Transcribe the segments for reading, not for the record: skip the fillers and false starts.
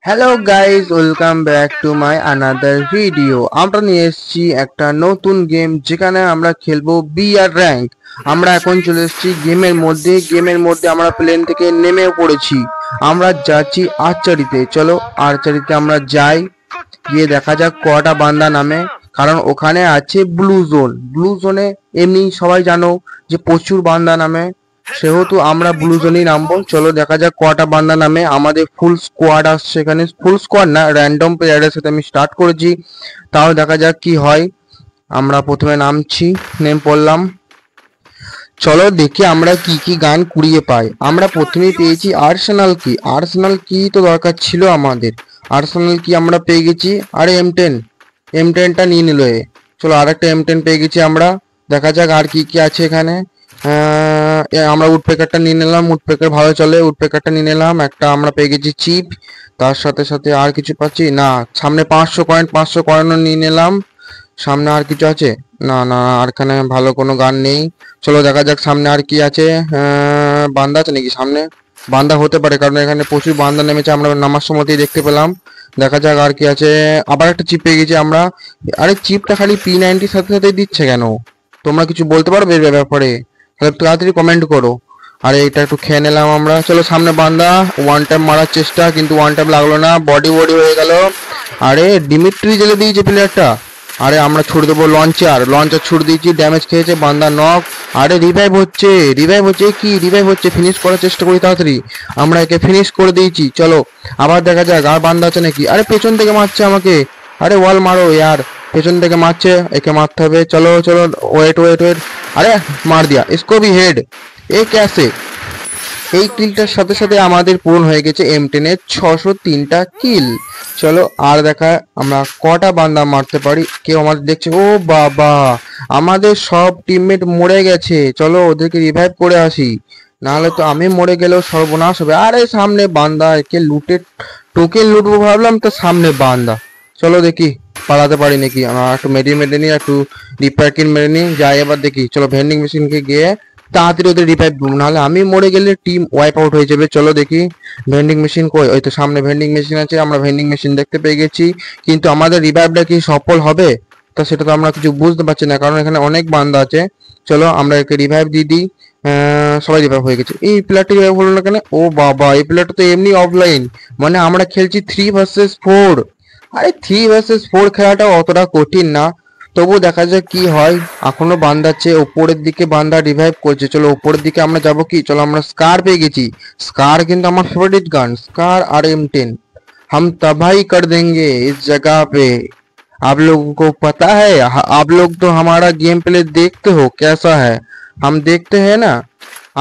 Hello guys, welcome back to my another video. আমরা নিয়ে এসেছি একটা নতুন গেম যেখানে আমরা খেলবো বিআর র্যাঙ্ক। আমরা এখন চলে এসেছি গেমের মধ্যে আমরা প্লেন থেকে নেমে পড়েছি। আমরা যাচ্ছি আর্চারিতে। চলো আর্চারিতে আমরা যাই, গিয়ে দেখা যাক কটা বান্দা নামে। কারণ ওখানে আছে ব্লু জোনে এমনি সবাই জানো যে প্রচুর বান্দা নামে, সেহেতু আমরা ব্লু জোনেই নামবো। চলো দেখা যাক কটা বান্দা নামে। আমাদের ফুল স্কোয়াড আসছে এখানে, ফুল স্কোয়াড না, র্যান্ডম প্লেয়ারের সাথে আমি স্টার্ট করেছি। তাও দেখা যাক কি হয়। আমরা প্রথমে নামছি, নেম পড়লাম। চলো দেখি আমরা কি কি গান কুড়িয়ে পাই। আমরা প্রথমেই পেয়েছি আর্সেনাল কি তো দরকার ছিল আমাদের। আর্সেনাল কি আমরা পেয়ে গেছি। আরে এম টেনটা নিয়ে নিল এ। চলো আরেকটা M10 পেয়ে গেছি আমরা। দেখা যাক আর কি কি আছে এখানে। আমরা উডপেকারটা নিয়ে নিলাম, উডপেকার ভালো চলে, উডপেকারটা নিয়ে নিলাম একটা। আমরা পেয়ে গেছি চিপ, তার সাথে সাথে আর কিছু পাচ্ছি না। সামনে 500 কয়েনও নিয়ে নিলাম। সামনে আর কিছু আছে? না না, আর এখানে ভালো কোনো গান নেই। চলো দেখা যাক সামনে আর কি আছে। বান্দা আছে নাকি সামনে? বান্দা হতে পারে, কারণ এখানে প্রচুর বান্দা নেমেছে, আমরা নামার সময়তেই দেখতে পেলাম। দেখা যাক আর কি আছে। আবার একটা চিপ পেয়ে গেছি আমরা। আরে চিপটা খালি P90 সাথে সাথে দিচ্ছে কেন? তোমরা কিছু বলতে পারবে এর ব্যাপারে? তাহলে তাড়াতাড়ি কমেন্ট করো। আরে এটা একটু খেয়ে নিলাম আমরা। চলো সামনে বান্দা, ওয়ান টাইম মারার চেষ্টা, কিন্তু ওয়ান টাইম লাগলো না, বডি বডি হয়ে গেল। আরে ডিমিট্রি জেলে দিয়েছে প্লেয়ারটা। আরে আমরা ছুড়ে দেবো লঞ্চার ছুড়ে দিয়েছি, ড্যামেজ খেয়েছে, বান্দা নক। আরে রিভাইভ হচ্ছে কি রিভাইভ হচ্ছে, ফিনিশ করার চেষ্টা করি তাড়াতাড়ি। আমরা একে ফিনিশ করে দিয়েছি। চলো আবার দেখা যাক আর বান্দা আছে নাকি। আরে পেছন থেকে মারছে আমাকে। আরে ওয়াল মারো ইয়ার, পেছন থেকে মারছে, একে মারতে হবে। চলো চলো, ওয়েট। আরে মার দিয়া, ইসকো ভি হেড। এ ক্যাসে? এই কিলটার সাথে সাথে আমাদের পূরণ হয়ে গেছে M10 এর 603টা কিল। চলো আর দেখা আমরা কটা বান্দা মারতে পারি। কেউ আমাদের দেখছে? ও বাবা, আমাদের সব টিমমেট মরে গেছে। চলো ওদেরকে রিভাইভ করে আসি, নাহলে তো আমি মরে গেলেও সর্বনাশ হবে। আরে সামনে বান্দা, একে লুটে টোকেন লুটবো ভাবলাম, তো সামনে বান্দা। চলো দেখি পালাতে পারি নাকি। আমরা একটু মেডি নিই, একটু রিপেয়ার কিট মেরে নিই, যাই এবার দেখি। চলো ভেন্ডিং মেশিনকে গিয়ে তাড়াতাড়ি ওদের রিভাইভ দেবো, নাহলে আমি মরে গেলে টিম ওয়াইপ আউট হয়ে যাবে। চলো দেখি ভেন্ডিং মেশিন কই। ওই তো সামনে ভেন্ডিং মেশিন আছে, আমরা ভেন্ডিং মেশিন দেখতে পেয়ে গেছি। কিন্তু আমাদের রিভাইভটা কি সফল হবে? তা সেটা তো আমরা কিছু বুঝতে পারছি না, কারণ এখানে অনেক বান্দা আছে। চলো আমরা একে রিভাইভ দিয়ে দিই। সবাই রিভাইভ হয়ে গেছে। এই প্লেয়ারটি রিভাইভ হলো না কেন? ও বাবা, এই প্লেয়ারটা তো এমনি অফলাইন, মানে আমরা খেলছি 3 ভার্সেস 4। আরে 3 ভার্সেস 4 খেলাটা অতটা কঠিন না, তবু দেখা যাক কি হয়। এখনো বান্দা আছে, উপরের দিকে বান্দা রিভাইভ করছে। চলো উপরের দিকে আমরা যাব কি। চলো আমরা স্কার পেয়ে গেছি। স্কার কিন্তু আমার फेवरेट গান, स्कार और M10। हम तबाही कर देंगे इस जगह पे। आप लोगों को पता है, आप लोग तो हमारा गेम प्ले देखते हो कैसा है। हम देखते हैं ना,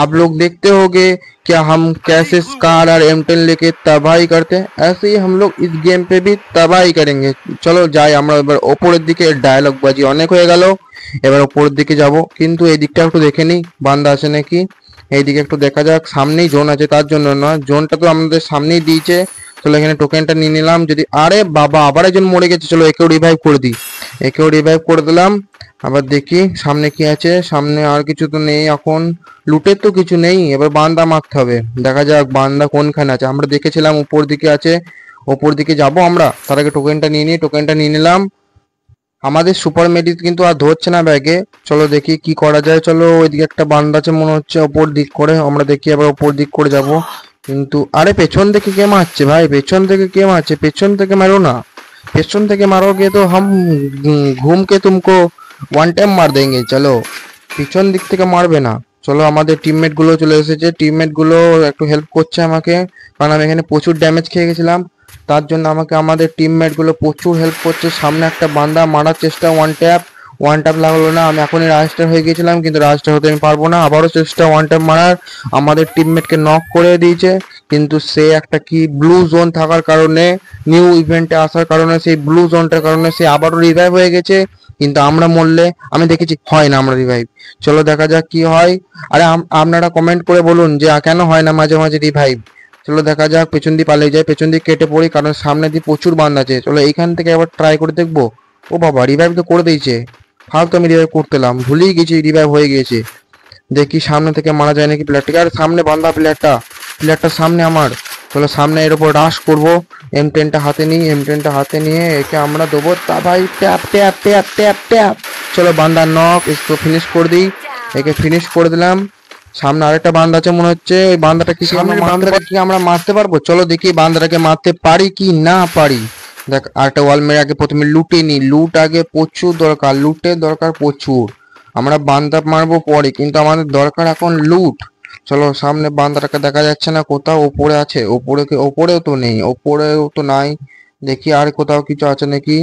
आप लोग देखते होगे क्या हम कैसे स्कार और M10 लेके तबाही करते हैं। ऐसे ही हम लोग इस गेम पे भी तबाही करेंगे। চলো যাই আমরা এবার ওপরের দিকে। ডায়লগ বাজি অনেক হয়ে গেল, এবার ওপরের দিকে যাব। কিন্তু এই দিকটা একটু দেখে নিই বান্দা আছে নাকি। এইদিকে একটু দেখা যাক, সামনেই জোন আছে তার জন্য না, জোনটা তো আমাদের সামনেই দিয়েছে। চলো এখানে টোকেনটা নিয়ে নিলাম। যদি আরে বাবা, আবার একজন মরে গেছে। চলো একেও রিভাইভ করে দিই, একেও রিভাইভ করে দিলাম। আবার দেখি সামনে কি আছে। সামনে আর কিছু তো নেই এখন, লুটের তো কিছু নেই। এবার বান্দা মারতে হবে, দেখা যাক বান্দা কোনখানে আছে। আমরা দেখেছিলাম উপর দিকে আছে, উপর দিকে যাব আমরা। তার আগে টোকেনটা নিয়ে নিই, টোকেনটা নিয়ে নিলাম। আমাদের সুপার মেডিট কিন্তু আর ধরছে না ব্যাগে। চলো দেখি কি করা যায়। চলো ওইদিকে একটা বান্দা আছে মনে হচ্ছে, ওপর দিক করে। আমরা দেখি আবার ওপর দিক করে যাব। কিন্তু আরে পেছন থেকে কে মারছে ভাই? পেছন থেকে কে মারছে? পেছন থেকে মারো না, পেছন থেকে मारोगे तो हम घूम के तुमको ওয়ান টাইম মার দেंगे। চলো পিছন দিক থেকে মারবে না। চলো আমাদের টিমমেট গুলো চলে এসেছে, টিমমেট গুলো একটু হেল্প করছে আমাকে, কারণ আমি এখানে প্রচুর ড্যামেজ খেয়ে গেছিলাম। তার জন্য আমাকে আমাদের টিমমেট গুলো প্রচুর হেল্প করছে। সামনে একটা বান্দা মারার চেষ্টা, ওয়ান ট্যাপ লাগলো না। আমি এখনই রাজস্টার হয়ে গেছিলাম, কিন্তু রাজস্টার হতে আমি পারবো না। আবারও চেষ্টা ওয়ান ট্যাপ মারার, আমাদের টিমমেটকে নক করে দিয়েছে। কিন্তু সে একটা কি ব্লু জোন থাকার কারণে, নিউ ইভেন্টে আসার কারণে, সেই ব্লু জোনটার কারণে সে আবারও রিভাইভ হয়ে গেছে। কিন্তু আমরা মরলে, আমি দেখেছি হয় না আমরা রিভাইভ। চলো দেখা যাক কি হয়। আরে আপনারা কমেন্ট করে বলুন যে কেন হয় না মাঝে মাঝে রিভাইভ। চলো দেখা যাক, পেছন দিয়ে পালিয়ে যাই, পেছন দিয়ে কেটে পড়ি, কারণ সামনে দিয়ে প্রচুর বান্দা আছে। চলো এইখান থেকে আবার ট্রাই করে দেখবো। ও বাবা, রিভাইভ তো করে দিয়েছে। ফালতু আমি রিভাইভ করতেলাম, ভুলেই গেছি রিভাইভ হয়ে গিয়েছে। দেখি সামনে থেকে মারা যায় নাকি প্লেয়ারটাকে। আর সামনে বান্দা, প্লেয়ারটার সামনে আমার। চলো সামনে এর উপর রাশ করবো। M10টা হাতে নিই, M10টা হাতে নিয়ে একে আমরা দেবো তা ভাই, tap tap tap tap tap. চলো বান্দা নক, একটু ফিনিশ করে দিই। একে ফিনিশ করে দিলাম। সামনে আরেকটা বান্দা আছে মনে হচ্ছে, ওই বান্দাটা কি সামনে বান্দাটা কি আমরা মারতে পারবো? চলো দেখি বান্দাটাকে মারতে পারি কি না পারি। দেখ আরেকটা ওয়াল মেরে আগে প্রথমে লুটে নি, লুট আগে প্রচুর দরকার, লুটের দরকার প্রচুর। আমরা বান্দা মারবো পরে, কিন্তু আমাদের দরকার এখন লুট। চলো সামনে বান্দাটাকে দেখা যাচ্ছে না, কোথাও ওপরে আছে, ওপরে ওপরেও তো নেই, ওপরেও তো নাই। দেখি আর কোথাও কিছু আছে নাকি।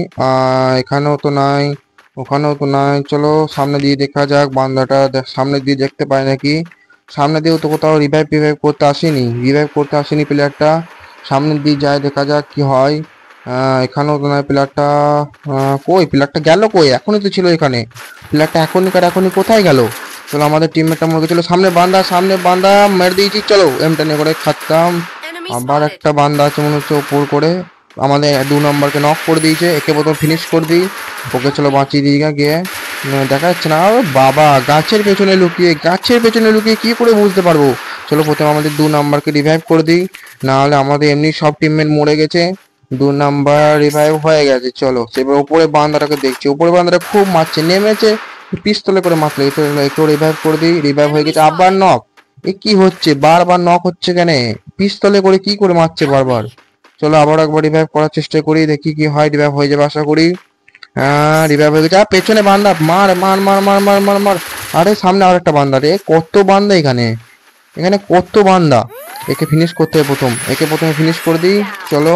এখানেও তো নাই, ওখানেও তো নাই। চলো সামনে দিয়ে দেখা যাক বান্দাটা, সামনে দিয়ে দেখতে পাই নাকি। সামনে দিয়েও তো কোথাও রিভাইভ করতে আসেনি, রিভাইভ করতে আসেনি প্লেয়ারটা। সামনে দিয়ে যায়, দেখা যাক কি হয়। এখানেও তো নয় প্লেয়ারটা। কই প্লেয়ারটা গেল কই? এখনই তো ছিল এখানে প্লেয়ারটা, এখনই কোথায় গেল? চলো আমাদের টিমমেটটা মরে গেছিল। সামনে বান্দা, সামনে বান্দা মেরে দিয়েছি। চলো এমটা নিয়ে করে খাতাম। আবার একটা বান্দা আছে মনে হচ্ছে ওপর করে, আমাদের 2 নম্বরকে নক করে দিয়েছে। একে প্রথম ফিনিশ করে দিই। ওকে চলো বাঁচিয়ে দিই গিয়ে। দেখা যাচ্ছে না, ও বাবা গাছের পেছনে লুকিয়ে, গাছের পেছনে লুকিয়ে কি করে বুঝতে পারবো। চলো প্রথমে আমাদের 2 নম্বরকে রিভাইভ করে দিই, না হলে আমাদের এমনি সব টিমমেট মরে গেছে। 2 নম্বর রিভাইভ হয়ে গেছে। চলো সেবার উপরে বান্দাটাকে দেখছি, উপরে বান্দাটা খুব মারছে, নেমেছে পিস্তলে করে মারলো। একটু রিভাইভ করে দিই, রিভাইভ হয়ে গেছে। আবার নক, এ কি হচ্ছে বারবার নক হচ্ছে কেন? পিস্তলে করে কি করে মারছে বারবার। চলো আবার একবার রিভাইভ করার চেষ্টা করি, দেখি কি হয়। রিভাইভ হয়ে যাবে আশা করি। হ্যাঁ রিভাইভ হয়ে গেছে। আর পেছনে বান্দা, মার মার মার মার মার মার মার। আরে সামনে আরেকটা বান্দা, রে কত বান্দা এখানে, এখানে কত বান্দা। একে ফিনিশ করতে হবে প্রথম, একে প্রথমে ফিনিশ করে দিই। চলো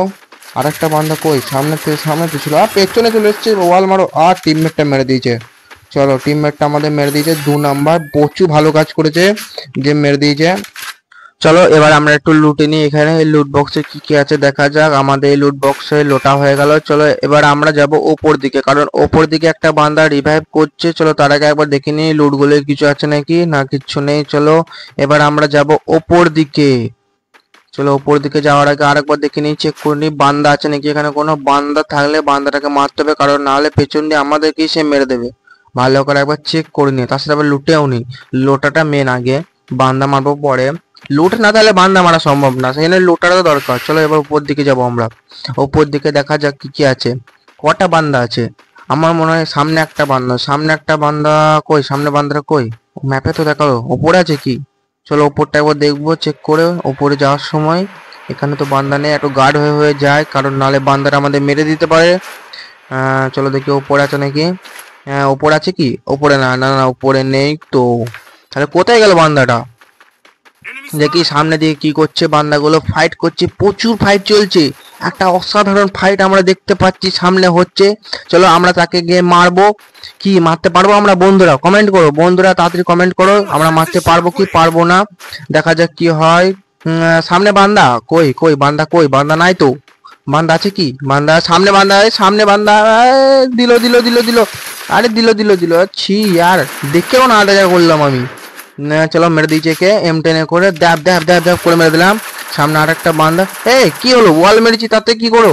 আরেকটা বান্দা কই? সামনে তো ছিল, আর পেছনে চলে এসছে। ওয়াল মারো। আর টিমমেটটা মেরে দিয়েছে। চলো টিমমেটটা আমাদের মেরে দিয়েছে। 2 নম্বর প্রচুর ভালো কাজ করেছে, যে মেরে দিয়েছে। চলো এবার আমরা একটু লুটে নিই। এখানে এই লুট বক্সে কি কি আছে দেখা যাক। আমাদের এই লুট বক্সে লোটা হয়ে গেল। চলো এবার আমরা যাব ওপর দিকে, কারণ ওপর দিকে একটা বান্দা রিভাইভ করছে। চলো তার আগে একবার দেখে নিই লুট গুলো কিছু আছে নাকি, না কিচ্ছু নেই। চলো এবার আমরা যাব ওপর দিকে। চলো ওপর দিকে যাওয়ার আগে আরেকবার দেখে নিই, চেক করে নিই বান্দা আছে নাকি এখানে। কোনো বান্দা থাকলে বান্দাটাকে মারতে হবে, কারণ না হলে পেছন দিয়ে আমাদেরকেই সে মেরে দেবে। ভালো করে একবার চেক করে নিই, তার সাথে আবার লুটেও নি। লোটাটা মেন আগে, বান্দা মারবো পরে। লুট না তাহলে বান্দা মারা সম্ভব না, সেখানে লুটারও দরকার। চলো এবার উপর দিকে যাবো আমরা। উপর দিকে দেখা যাক কি কি আছে, কটা বান্দা আছে। আমার মনে হয় সামনে একটা বান্দা, সামনে একটা বান্দা। কই সামনে বান্দাটা কই? ম্যাপে তো দেখালো ওপরে আছে কি। চলো ওপরটা একবার দেখবো চেক করে ওপরে যাওয়ার সময়। এখানে তো বান্দা নেই, একটু গার্ড হয়ে হয়ে যায়, কারণ নালে বান্দারা আমাদের মেরে দিতে পারে। চলো দেখি ওপরে আছে নাকি। হ্যাঁ ওপরে আছে কি? ওপরে না না না, ওপরে নেই তো। তাহলে কোথায় গেল বান্দাটা? দেখি সামনে দিয়ে কি করছে, বান্দাগুলো ফাইট করছে, প্রচুর ফাইট চলছে। একটা অসাধারণ ফাইট আমরা দেখতে পাচ্ছি সামনে হচ্ছে। চলো আমরা তাকে গিয়ে মারবো। কি মারতে পারবো আমরা? বন্ধুরা কমেন্ট করো, বন্ধুরা তাড়াতাড়ি কমেন্ট করো, আমরা মারতে পারবো কি পারবো না। দেখা যাক কি হয়। সামনে বান্দা কই? কই বান্দা কই? বান্দা নাই তো। বান্দা আছে কি? বান্দা সামনে, বান্দা সামনে বান্দা। দিল দিল দিল দিল। আরে দিল দিল দিল। ছি यार, দেখেও না দেখা করলাম আমি। না চলো মেরে দিয়েছে কে, M10 করে দ্যাব দ্যাব দ্যাব দ্যাব করে মেরে দিলাম। সামনে আরেকটা বান্দা। কি হলো? ওয়াল মেরেছি তাতে কি করো?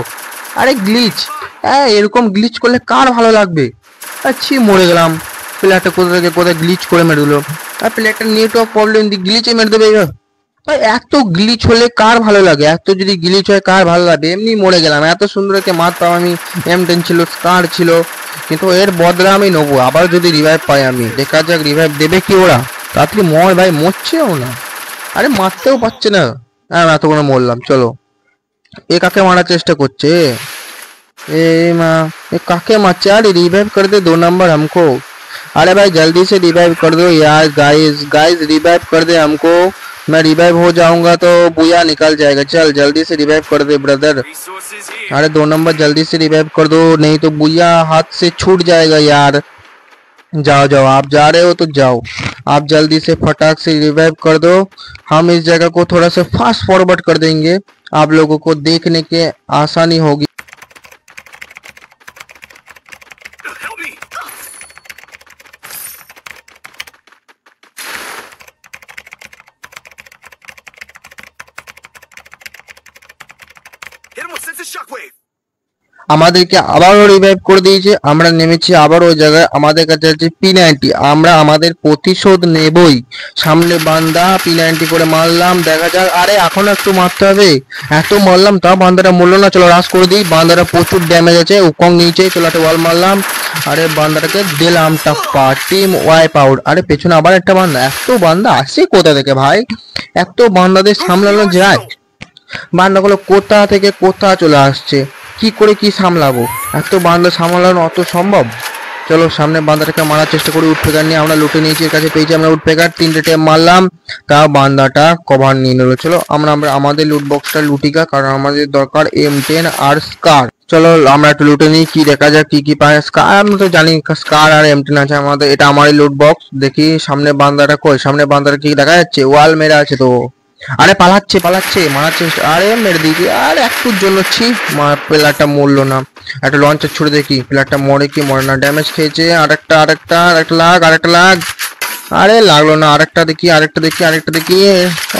আরে গ্লিচ। এরকম গ্লিচ করলে কার ভালো লাগবে? আচ্ছা মরে গেলাম। প্লেয়ারটা কোথা থেকে কোথায় গ্লিচ করে মেরে দিল। আর প্লেয়ারটা নেটওয়ার্ক প্রবলেম দিয়ে গ্লিচে মেরে দেবে। এত গ্লিচ হলে কার ভালো লাগে? এত যদি গ্লিচ হয় কার ভালো লাগে? এমনি মরে গেলাম। এত সুন্দর একে মারতাম আমি, M10 ছিল, স্কার ছিল, কিন্তু এর বদলা আমি নেবো। আবার যদি রিভাইভ পাই আমি, দেখা যাক রিভাইভ দেবে কি ওরা। তাড়াতাড়ি মর ভাই, মরছেও না। আরে মারতেও পারছে না। এতক্ষণে মরলাম। চলো এ কাকে মারার চেষ্টা করছে? ए माँ, ये काके मारছে? अरे रिवाइव कर दे 2 नंबर हमको। अरे भाई जल्दी से रिवाइव कर दो यार, गाइस गाइस रिवाइव कर दे हमको। मैं रिवाइव हो जाऊंगा तो बुया निकल जाएगा। चल जल्दी से रिवाइव कर दे ब्रदर। अरे 2 नंबर जल्दी से रिवाइव कर दो, नहीं तो बुया हाथ से छूट जाएगा यार। जाओ जाओ, आप जा रहे हो तो जाओ, आप जल्दी से फटाक से रिवाइव कर दो। हम इस जगह को थोड़ा सा फास्ट फॉरवर्ड कर देंगे, आप लोगों को देखने के आसानी होगी। আমাদেরকে আবারও রিভাইভ করে দিয়েছে। আমরা নেমেছি আবার ওই জায়গায়, আমাদের কাছে আছে P90, আমরা আমাদের প্রতিশোধ নেবই। সামনে বান্দা, P90 করে মারলাম, দেখা যাক। আরে এখন একটু মারতে হবে, এত মারলাম তাও বান্দাটা মরলো না। চলো রাশ করে দিই, বান্দাটা প্রচুর ড্যামেজ আছে, উকং নিচে। চলো একটা ওয়াল মারলাম, আরে বান্দাটাকে দিলাম টাপ্পা, টিম ওয়াইপ আউট। আরে পেছনে আবার একটা বান্দা, এত বান্দা আসছে কোথা থেকে ভাই? এত বান্দাদের সামলানো যায়? বান্দাগুলো কোথা থেকে কোথা চলে আসছে, কি করে কি সামলাবো? এত বান্দা সামলানো অত সম্ভব? চলো সামনে বান্দাটাকে মারার চেষ্টা করি। উডপেকার নিয়ে আমরা লুটে নিয়েছি, এর কাছে পেয়েছি আমরা উডপেকার, 3টে ট্যাপ মারলাম, তা বান্দাটা কভার নিয়ে নিল। চলো আমরা আমাদের লুট বক্সটা লুটিকা, কারণ আমাদের দরকার M10 আর স্কার। চলো আমরা একটু লুটে নিই, কি দেখা যাক কি কি পায়। স্কার আমি তো জানি স্কার আর M10 আছে আমাদের, এটা আমারই লুট বক্স। দেখি সামনে বান্দাটা কই, সামনে বান্দাটা কি দেখা যাচ্ছে? ওয়াল মেরে আছে তো। আরে পালাচ্ছে মারার চেষ্টা, আরে মেরে দিয়েছি। আর একটুর জন্য প্লেয়ারটা মরলো না। একটা লঞ্চার ছুড়ে দেখি প্লেয়ারটা মরে কি মরে না। ড্যামেজ খেয়েছে, আরেকটা লাগ। আরে লাগলো না, আরেকটা দেখি।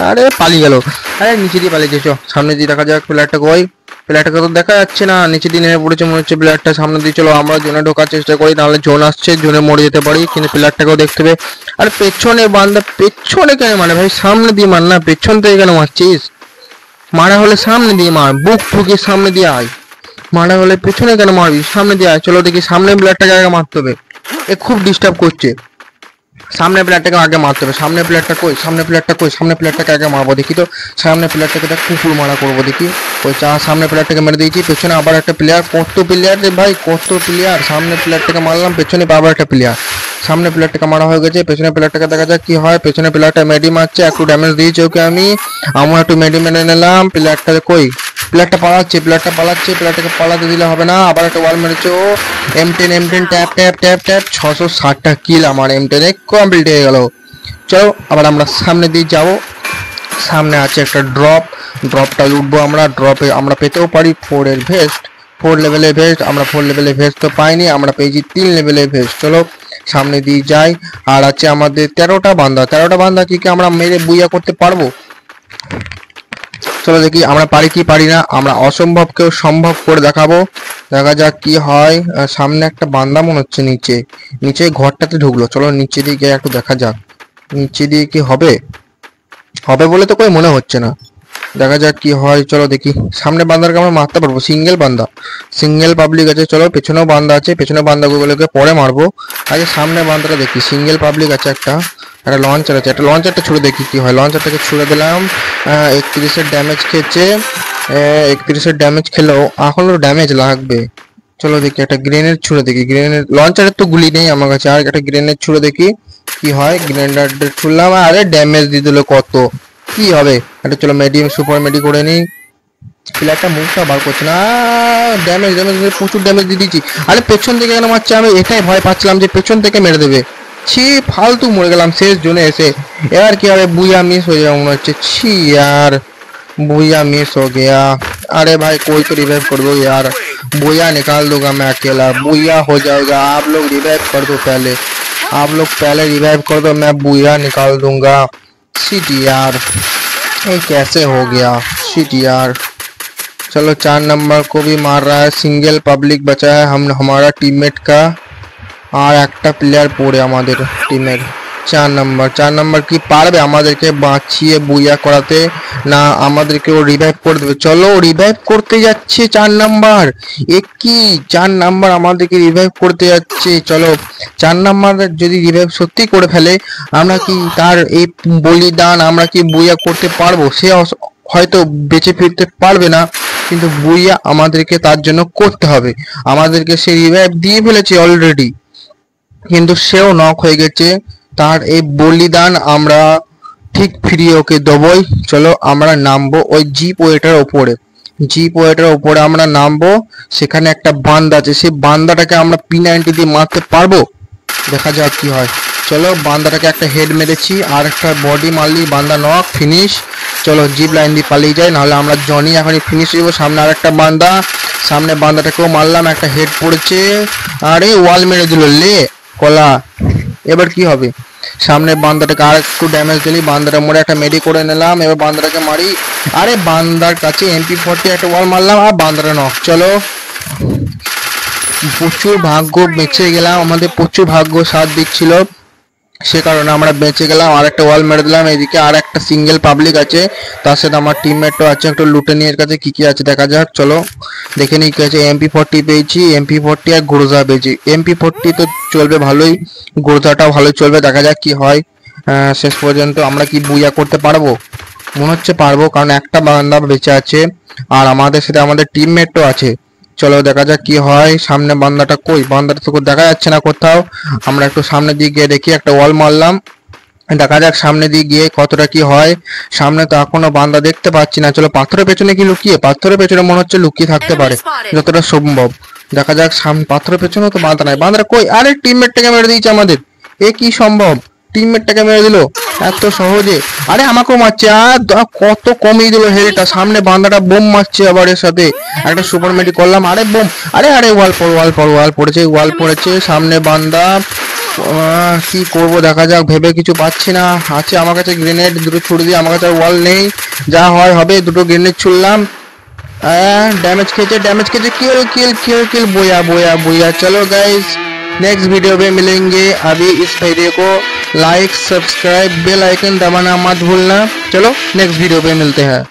আরে পালিয়ে গেল। আরে নিচে দিয়ে পালিয়েছে, চ সামনে দিয়ে দেখা যাক প্লেয়ারটা কই। প্লেয়ারটাকে তো দেখা যাচ্ছে না, নিচে দিয়ে নেমে পড়েছে মনে হচ্ছে প্লেয়ারটা। সামনে দিয়ে চলো আমরা জোনে ঢোকার চেষ্টা করি, নাহলে জোন আসছে, জোনে মরে যেতে পারি, কিন্তু প্লেয়ারটাকেও দেখতে হবে। আর পেছনে বান্দা, পেছনে কেন মানে ভাই? সামনে দিয়ে মার না, পেছন থেকে কেন মারছিস? মারা হলে সামনে দিয়ে মার, বুক ঠুকে সামনে দিয়ে আয়। মারা হলে পেছনে কেন মারবি? সামনে দিয়ে আয়। চলো দেখি সামনে প্লেয়ারটাকে আগে মারতে হবে, এ খুব ডিস্টার্ব করছে। সামনে প্লেয়ারটাকে আগে মারতে হবে। সামনে প্লেয়ারটাকে আগে মারবো দেখি তো। সামনে প্লেয়ারটাকে কুকুর মারা করবো দেখি। ওই সামনে প্লেয়ারটাকে মেরে দিয়েছি, পেছনে আবার একটা প্লেয়ার। কত প্লেয়ার রে ভাই, কত প্লেয়ার! সামনে প্লেয়ারটাকে মারলাম, পেছনে আবার একটা প্লেয়ার। সামনে প্লেয়ারটাকে মারা হয়ে গেছে, পেছনে প্লেয়ারটাকে দেখা যাক কি হয়। পেছনে প্লেয়ারটা মেডি মারছে, একটু ড্যামেজ দিয়েছে ওকে আমার একটু মেডি মেরে নিলাম। প্লেয়ারটা কই? প্লেয়ারটা পালাচ্ছে, প্লেয়ারটাকে পালাতে দিলে হবে না। আবার একটা ওয়াল মেরেছে ও। M10 ট্যাপ 660টা কিল আমার M10 এ কমপ্লিট হয়ে গেল। চলো আবার আমরা সামনে দিয়ে যাব। সামনে আছে একটা ড্রপটা লুটবো আমরা। ড্রপে আমরা পেতেও পারি 4 লেভেলের ভেস্ট। আমরা 4 লেভেলের ভেস্ট তো পাইনি, আমরা পেয়েছি 3 লেভেলের ভেস্ট। চলো সামনে দিয়ে যাই। আর আছে আমাদের 13টা বান্দা কি আমরা মেরে বুইয়া করতে পারবো? চলো দেখি আমরা পারি কি পারি না। আমরা অসম্ভবকেও সম্ভব করে দেখাবো, দেখা যাক কি হয়। সামনে একটা বান্দা মনে হচ্ছে নিচে ঘরটাতে ঢুকলো। চলো নিচে দিয়ে গিয়ে একটু দেখা যাক নিচে দিয়ে কি হবে বলে তো কই মনে হচ্ছে না। দেখা যাক কি হয়, চলো দেখি। সামনে বান্দারকে আমরা মারতে পারবো, সিঙ্গেল পাবলিক আছে। চলো পেছনেও বান্দা আছে, পেছনে বান্দাগুলোকে পরে মারবো। আগে সামনে বান্দাটা দেখি, সিঙ্গেল পাবলিক আছে একটা লঞ্চার আছে, একটা লঞ্চারটা ছুড়ে দেখি কি হয়। লঞ্চারটাকে ছুড়ে দিলাম, 31-এর ড্যামেজ খেয়েছে। 31-এর ড্যামেজ খেলেও এখনো ড্যামেজ লাগবে। চলো দেখি একটা গ্রেনেড ছুড়ে দেখি। লঞ্চারের তো গুলি নেই আমার কাছে, আর একটা গ্রেনেড ছুড়ে দেখি কি হয়। গ্রেনেড ছুড়লাম, আরে ড্যামেজ দিয়ে দিল কত, কি হবে? এটা চলো সুপার মেডি করে নিই। প্লেয়ারটা মুখটা বার করছে না, ড্যামেজ প্রচুর ড্যামেজ দিয়ে দিচ্ছি। আরে পেছন থেকে কেন মারছে? আমি এটাই ভয় পাচ্ছিলাম যে পেছন থেকে মেরে দেবে। ছি, ফালতু মরে গেলাম শেষ জোনে এসে। এবার কি হবে? বুইয়া মিস হয়ে যাবে মনে হচ্ছে। ছি यार, बुया मिस हो गया। अरे भाई कोई तो रिवाइव कर दो यार, बुया निकाल दूंगा मैं अकेला, बुया हो जाएगा। आप लोग रिवाइव कर दो पहले, रिवाइव कर दो, मैं बुया निकाल दूंगा। शिट यार, ये कैसे हो गया? शिट यार। चलो 4 नंबर को भी मार रहा है, सिंगल पब्लिक बचा है हमारा टीममेट का, আর একটা প্লেয়ার পড়ে আমাদের টিমের। 4 নাম্বার কি পারবে আমাদেরকে বাঁচিয়ে বুইয়া করাতে? না, আমাদেরকেও রিভাইভ করে দেবে। চলো রিভাইভ করতে যাচ্ছে 4 নাম্বার। কি 4 নাম্বার আমাদেরকে রিভাইভ করতে যাচ্ছে? চলো 4 নাম্বার যদি রিভাইভ সত্যি করে ফেলে, আমরা কি তার এই বলিদান আমরা কি বুইয়া করতে পারবো? সে হয়তো বেঁচে ফিরতে পারবে না, কিন্তু বুইয়া আমাদেরকে তার জন্য করতে হবে। আমাদেরকে সে রিভাইভ দিয়ে ফেলেছে অলরেডি, কিন্তু সেও নক হয়ে গেছে। তার এই বলিদান আমরা ঠিক ফিরিয়ে ওকে দেবই। চলো আমরা নামবো ওই জিপ ওয়েটার ওপরে আমরা নামবো। সেখানে একটা বান্দা আছে, সেই বান্দাটাকে আমরা P90 দিয়ে মারতে পারবো, দেখা যাক কি হয়। চলো বান্দাটাকে একটা হেড মেরেছি, আর একটা বডি মারলি বান্দা নক, ফিনিশ। চলো জিপ লাইন দিয়ে পালিয়ে যাই, নাহলে আমরা জনি এখনই ফিনিশ হয়ে যাবো। সামনে আর একটা বান্দা, সামনে বান্দাটাকেও মারলাম, একটা হেড পড়েছে। আরে ওয়াল মেরে দিল লে কলা। এবার কি হবে? সামনে বান্দাটাকে আর একটু ড্যামেজ দিলি, বান্দাটা মরে, একটা মেডি করে নিলাম। এবার বান্দাটাকে মারি, আরে বান্দার কাছে MP40 একটা ওয়াল মারলাম, আর বান্দাটা নক। চলো প্রচুর ভাগ্য বেঁচে গেলাম, আমাদের প্রচুর ভাগ্য সাথ দিচ্ছিল, সে কারণে আমরা বেঁচে গেলাম। আর একটা ওয়াল মেরে দিলাম। এদিকে আর একটা সিঙ্গেল পাবলিক আছে, তার সাথে আমার টিমমেটও আছে। একটু লুটে নিয়ে এর কাছে কি কি আছে দেখা যাক, চলো দেখে নিই কি আছে। MP40 পেয়েছি, MP40 আর গ্রোজা পেয়েছি। MP40 তো চলবে ভালোই, গ্রোজাটাও ভালো চলবে, দেখা যাক কি হয়। শেষ পর্যন্ত আমরা কি বুইয়া করতে পারবো? মনে হচ্ছে পারবো, কারণ একটা বান্দা বেঁচে আছে আর আমাদের সাথে আমাদের টিমমেটও আছে। চলো দেখা যাক কি হয়। সামনে বান্দাটা কই? বান্দাটা তো দেখা যাচ্ছে না কোথাও। আমরা একটু সামনের দিকে গিয়ে দেখি, একটা ওয়াল মারলাম, দেখা যাক সামনে দিয়ে গিয়ে কতটা কি হয়। সামনে তো এখনো বান্দা দেখতে পাচ্ছি না। চলো পাথরের পেছনে কি লুকিয়ে, পাথরের পেছনে মনে হচ্ছে লুকিয়ে থাকতে পারে যতটা সম্ভব। দেখা যাক সামনে পাথরের পেছনে তো বান্দা নাই। বান্দাটা কই? আরে টিমমেটটাকে মেরে দিয়েছে আমাদের, এ কি সম্ভব? টিমমেটটাকে মেরে দিল এত সহজে। আরে আমাকেও মারছে, আর কত কমিয়ে দিল হেরিটা। সামনে বান্দাটা বোম মারছে আবার, এর সাথে একটা সুপার মেডি করলাম। আরে বোম, আরে আরে ওয়াল পড়েছে, ওয়াল পড়েছে। সামনে বান্দা, কি করব দেখা যাক, ভেবে কিছু পাচ্ছি না। আছে আমার কাছে গ্রেনেড, দুটো ছুড়ে দিয়ে, আমার কাছে ওয়াল নেই, যা হয় হবে। দুটো গ্রেনেড ছুড়লাম, डैमेज खेचे किल किल किल किल बोया बोया बोया। चलो गाइस नेक्स्ट वीडियो में मिलेंगे। अभी इस वीडियो को लाइक सब्सक्राइब बेल आइकन दबाना मत भूलना। चलो नेक्स्ट वीडियो पे मिलते हैं।